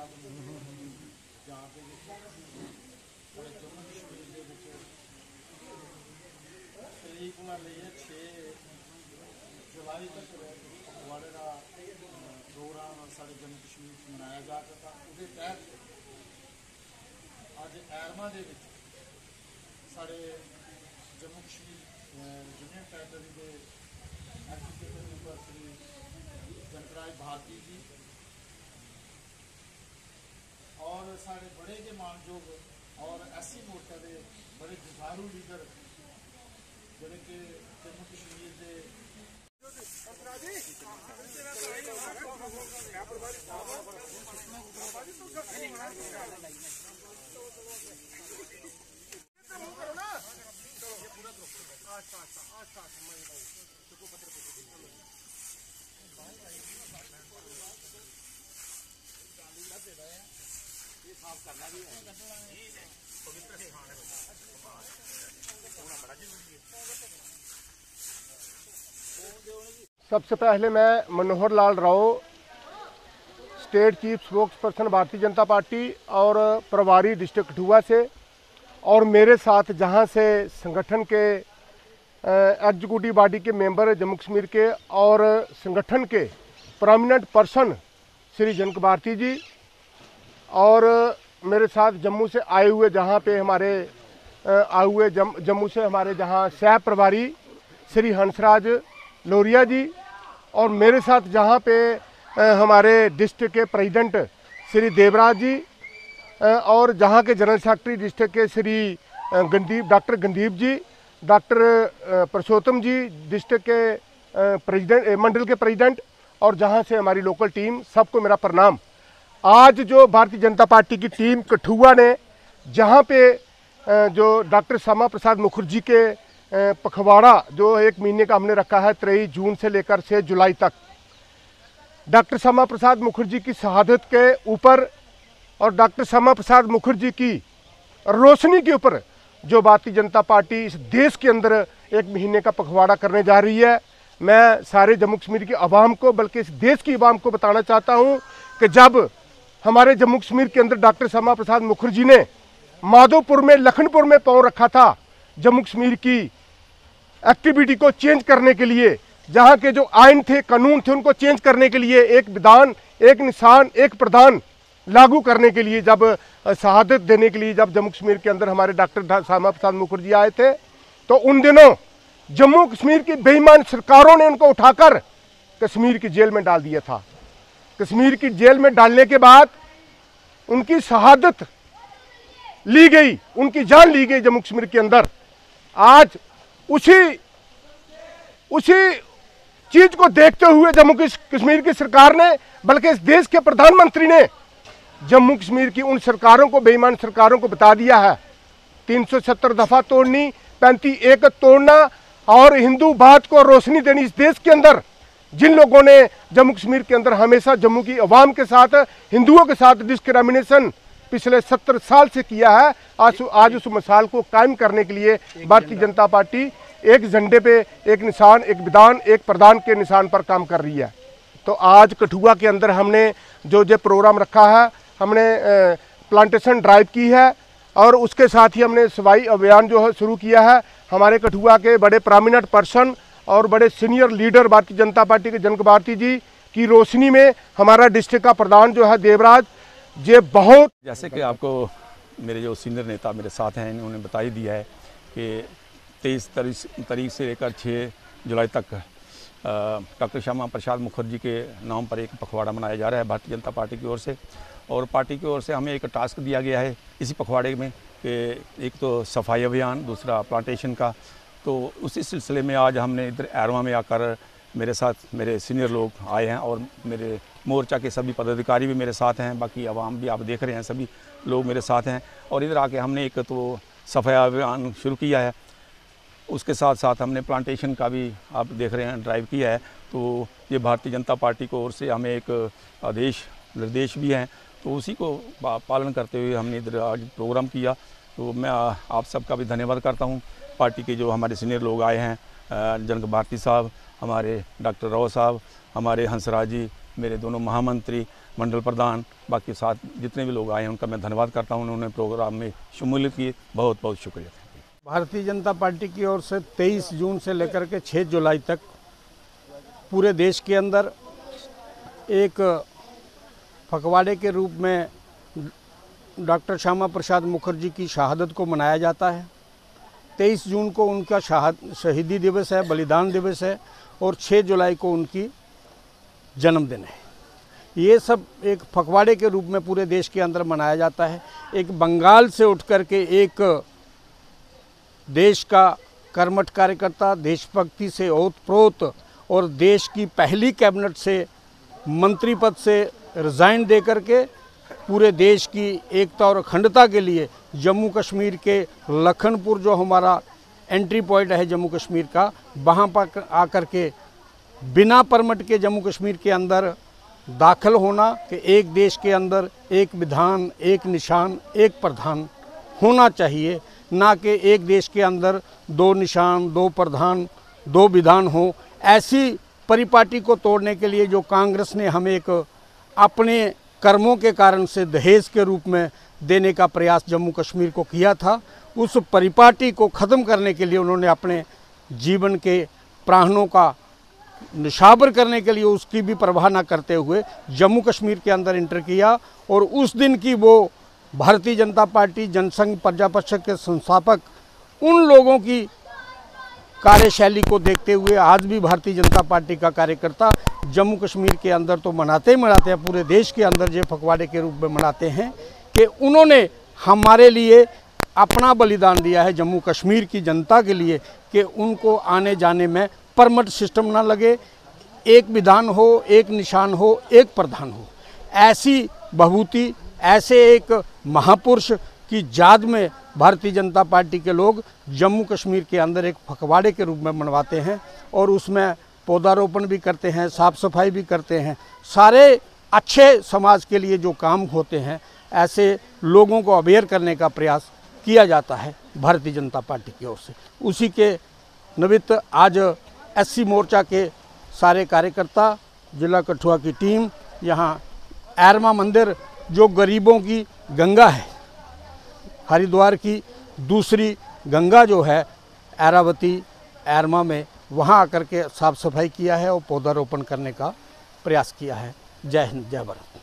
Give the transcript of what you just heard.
तरीक लेइए 6 जुलाई तक पखवाड़े का प्रोग्राम साढ़े जम्मू कश्मीर मनाया जा सकता। उसके तहत अज ऐरमा के साढ़े जम्मू कश्मीर यूनियन टेरेटरी के एग्जीक्यूटिव मैंबर श्री जनकराज भारती जी और साढ़े बड़े के मानयोग और SC मोर्चा के बड़े जुझारू लीडर जोड़े कि जम्मू कश्मीर के सबसे पहले मैं Manohar Lal Rao, state chief spokesperson Bharatiya Janata party और प्रभारी डिस्ट्रिक्ट कठुआ से, और मेरे साथ जहां से संगठन के एग्जीक्यूटिव बॉडी के मेंबर जम्मू कश्मीर के और संगठन के प्रोमिनेंट पर्सन श्री जनक भारती जी, और मेरे साथ जम्मू से आए हुए जम्मू से हमारे जहां सह प्रभारी श्री हंसराज लोरिया जी, और मेरे साथ जहां पे हमारे डिस्ट्रिक्ट के प्रेसिडेंट श्री देवराज जी, और जहां के जनरल सेक्रेटरी डिस्ट्रिक्ट के श्री डॉक्टर गंदीप जी, डॉक्टर पुरुषोत्तम जी, डिस्ट्रिक्ट के प्रेसिडेंट मंडल के प्रेसिडेंट, और जहां से हमारी लोकल टीम, सबको मेरा प्रणाम। आज जो भारतीय जनता पार्टी की टीम कठुआ ने जहां पे जो डॉक्टर श्यामा प्रसाद मुखर्जी के पखवाड़ा जो 1 महीने का हमने रखा है 23 जून से लेकर 6 जुलाई तक, डॉक्टर श्यामा प्रसाद मुखर्जी की शहादत के ऊपर और डॉक्टर श्यामा प्रसाद मुखर्जी की रोशनी के ऊपर जो भारतीय जनता पार्टी इस देश के अंदर 1 महीने का पखवाड़ा करने जा रही है, मैं सारे जम्मू कश्मीर की आवाम को, बल्कि इस देश की आवाम को बताना चाहता हूं कि जब हमारे जम्मू कश्मीर के अंदर डॉक्टर श्यामा प्रसाद मुखर्जी ने माधोपुर में, लखनपुर में पांव रखा था, जम्मू कश्मीर की एक्टिविटी को चेंज करने के लिए, जहां के जो आइन थे, कानून थे, उनको चेंज करने के लिए, एक विधान, एक निशान, एक प्रधान लागू करने के लिए, जब शहादत देने के लिए जब जम्मू कश्मीर के अंदर हमारे डॉक्टर श्यामा प्रसाद मुखर्जी आए थे, तो उन दिनों जम्मू कश्मीर की बेईमान सरकारों ने उनको उठाकर कश्मीर की जेल में डाल दिया था। कश्मीर की जेल में डालने के बाद उनकी शहादत ली गई, उनकी जान ली गई जम्मू कश्मीर के अंदर। आज उसी चीज को देखते हुए जम्मू कश्मीर की सरकार ने, बल्कि इस देश के प्रधानमंत्री ने जम्मू कश्मीर की उन सरकारों को, बेईमान सरकारों को बता दिया है 370 दफा तोड़नी, 35 तोड़ना और हिंदूवाद को रोशनी देनी इस देश के अंदर। जिन लोगों ने जम्मू कश्मीर के अंदर हमेशा जम्मू की आवाम के साथ, हिंदुओं के साथ डिस्क्रिमिनेशन पिछले 70 साल से किया है, आज उस मिसाल को कायम करने के लिए भारतीय जनता पार्टी एक झंडे पे, एक निशान, एक विधान, एक प्रधान के निशान पर काम कर रही है। तो आज कठुआ के अंदर हमने जो प्रोग्राम रखा है, हमने प्लांटेशन ड्राइव की है, और उसके साथ ही हमने सफाई अभियान जो है शुरू किया है। हमारे कठुआ के बड़े प्रोमिनेंट पर्सन और बड़े सीनियर लीडर भारतीय जनता पार्टी के जनक भारती जी की रोशनी में हमारा डिस्ट्रिक्ट का प्रधान जो है देवराज, ये बहुत, जैसे कि आपको मेरे जो सीनियर नेता मेरे साथ हैं, इन्होंने बता ही दिया है कि 23 तारीख से लेकर 6 जुलाई तक डॉक्टर श्यामा प्रसाद मुखर्जी के नाम पर एक पखवाड़ा मनाया जा रहा है भारतीय जनता पार्टी की ओर से। और पार्टी की ओर से हमें एक टास्क दिया गया है इसी पखवाड़े में कि एक तो सफाई अभियान, दूसरा प्लांटेशन का। तो उसी सिलसिले में आज हमने इधर ऐरमा में आकर, मेरे साथ मेरे सीनियर लोग आए हैं और मेरे मोर्चा के सभी पदाधिकारी भी मेरे साथ हैं, बाकी आवाम भी आप देख रहे हैं, सभी लोग मेरे साथ हैं। और इधर आके हमने एक तो सफाई अभियान शुरू किया है, उसके साथ साथ हमने प्लांटेशन का भी आप देख रहे हैं ड्राइव किया है। तो ये भारतीय जनता पार्टी की ओर से हमें एक आदेश निर्देश भी हैं, तो उसी को पालन करते हुए हमने इधर आज प्रोग्राम किया। तो मैं आप सबका भी धन्यवाद करता हूँ। पार्टी के जो हमारे सीनियर लोग आए हैं, जनक भारती साहब, हमारे डॉक्टर राव साहब, हमारे हंसराज जी, मेरे दोनों महामंत्री, मंडल प्रधान, बाकी साथ जितने भी लोग आए हैं उनका मैं धन्यवाद करता हूँ। उन्होंने प्रोग्राम में शमूलियत की, बहुत बहुत शुक्रिया। भारतीय जनता पार्टी की ओर से 23 जून से लेकर के 6 जुलाई तक पूरे देश के अंदर एक पखवाड़े के रूप में डॉक्टर श्यामा प्रसाद मुखर्जी की शहादत को मनाया जाता है। 23 जून को उनका शहीदी दिवस है, बलिदान दिवस है, और 6 जुलाई को उनकी जन्मदिन है। ये सब एक पखवाड़े के रूप में पूरे देश के अंदर मनाया जाता है। एक बंगाल से उठ कर के एक देश का कर्मठ कार्यकर्ता, देशभक्ति से ओतप्रोत और देश की पहली कैबिनेट से मंत्री पद से रिज़ाइन दे करके पूरे देश की एकता और अखंडता के लिए जम्मू कश्मीर के लखनपुर, जो हमारा एंट्री पॉइंट है जम्मू कश्मीर का, वहाँ पर आकर के बिना परमिट के जम्मू कश्मीर के अंदर दाखिल होना कि एक देश के अंदर एक विधान, एक निशान, एक प्रधान होना चाहिए, ना कि एक देश के अंदर 2 निशान, 2 प्रधान, 2 विधान हो। ऐसी परिपाटी को तोड़ने के लिए जो कांग्रेस ने हमें एक अपने कर्मों के कारण से दहेज के रूप में देने का प्रयास जम्मू कश्मीर को किया था, उस परिपाटी को ख़त्म करने के लिए उन्होंने अपने जीवन के प्राणों का निशावर करने के लिए उसकी भी परवाह न करते हुए जम्मू कश्मीर के अंदर इंटर किया। और उस दिन की वो भारतीय जनता पार्टी जनसंघ प्रजापक्षक के संस्थापक उन लोगों की कार्यशैली को देखते हुए आज भी भारतीय जनता पार्टी का कार्यकर्ता जम्मू कश्मीर के अंदर तो मनाते ही मनाते हैं, पूरे देश के अंदर जो पखवाड़े के रूप में मनाते हैं कि उन्होंने हमारे लिए अपना बलिदान दिया है, जम्मू कश्मीर की जनता के लिए, कि उनको आने जाने में परमिट सिस्टम ना लगे, एक विधान हो, एक निशान हो, एक प्रधान हो। ऐसी बहूती, ऐसे एक महापुरुष की याद में भारतीय जनता पार्टी के लोग जम्मू कश्मीर के अंदर एक पखवाड़े के रूप में मनवाते हैं और उसमें पौधारोपण भी करते हैं, साफ़ सफाई भी करते हैं। सारे अच्छे समाज के लिए जो काम होते हैं, ऐसे लोगों को अवेयर करने का प्रयास किया जाता है भारतीय जनता पार्टी की ओर से। उसी के निमित्त आज एससी मोर्चा के सारे कार्यकर्ता, जिला कठुआ की टीम यहाँ एरमा मंदिर, जो गरीबों की गंगा है, हरिद्वार की दूसरी गंगा जो है ऐरावती एरमा में, वहाँ आकर के साफ़ सफाई किया है और पौधारोपण करने का प्रयास किया है। जय हिंद, जय भारत।